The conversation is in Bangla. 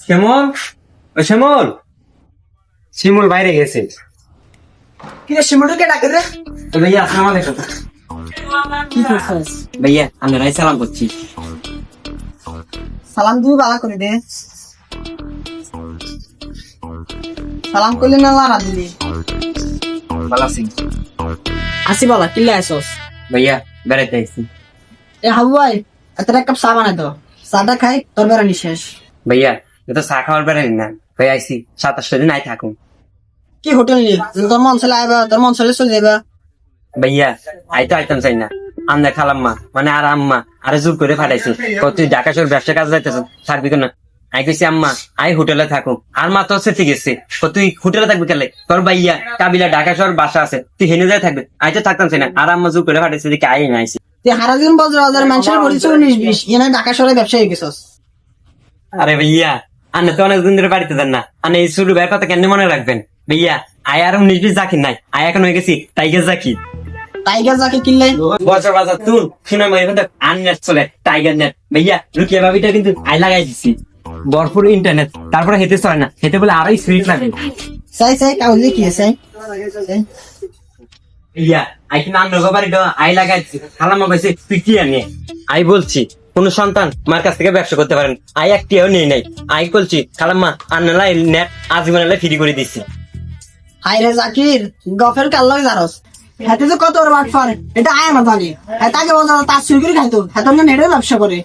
শ্যামল, ও শ্যামল, শিমুল বাইরে গেছে। কিরে শিমুলকে ডাকে রে? তো ভাইয়া আসসালামু আলাইকুম। কি করছিস? ভাইয়া আমি রাই সালাম করছি। সালাম দিবি বালা করে দে। সালাম করলি না লারা দিলি? ভালো আছি আসি বালা কিল্লে আইসস? ভাইয়া, বেড়াইতে আইছি। এ হাবু ভাই, এত এক কাপ চা বানাই তো। চাটা খাই তোর বেড়ানি শেষ। ভাইয়া এটা চা খাওয়ার বেড়াই না ভাই, আইছি 27 দিন আই থাকুন। কি হোটেল নি? তোর মন চলে আইবা, তোর মন চলে চলে যাবা। ভাইয়া আইতো আইতাম চাই না, আমনে খালাম্মা মানে আর আম্মা আরে জোর করে ফাটাইছে। তুই ঢাকা শহর ব্যবসা কাজে যাইতেছ, থাকবি কেন? আই কইছি আম্মা আই হোটেলে থাকো। আর মা তো সেটি গেছে, তুই হোটেলে থাকবি কেলে? তোর ভাইয়া কাবিলা ঢাকা শহর বাসা আছে, তুই হেনে যাই থাকবে। আইতো থাকতাম চাই না, আর আম্মা জোর করে ফাটাইছে দেখে আই না আইছি। তুই হারাদিন বজ্র হাজার মানুষের পরিচয় 19-20 এনে ঢাকা শহরে ব্যবসা হয়ে গেছস। আরে ভাইয়া আন্না তো অনেকদিন ধরে বাড়িতে দেন না, আন্না এই ছোট ভাইয়ের কথা কেন মনে রাখবেন? ভাইয়া আয় আর 19-20 জাকির নাই, আয় এখন হয়ে গেছি টাইগার জাকির। টাইগার যাকে কিনলাই বছর বাজার তুন শুনে মারি আননেট চলে টাইগার নেট। ভাইয়া লুকিয়ে ভাবিটা কিন্তু আই লাগাই দিছি, ভরপুর ইন্টারনেট। তারপরে হেতে চলে না, হেতে বলে আরো স্পিড লাগে। চাই চাই কাউলি কি চাই? ভাইয়া আই কিন্তু আন্নার বাড়িটা আই লাগাই দিছি। খালাম্মা কইছে তুই কি আনি? আই বলছি কোন সন্তান মার কাছ থেকে ব্যবসা করতে পারেন, আই একটিও নেই নাই। আই বলছি খালাম্মা আন্নালাই নেট আজীবন ফ্রি করে দিছি। হাই রে জাকির, গফের কাল্লাই জারস। হাতে তো কত ওর বাট ফার, এটা আয় আমার জানি। হাতে আগে বলতো তার চুরি করে খাইতো, হাতে অন্য নেড়ে ব্যবসা করে।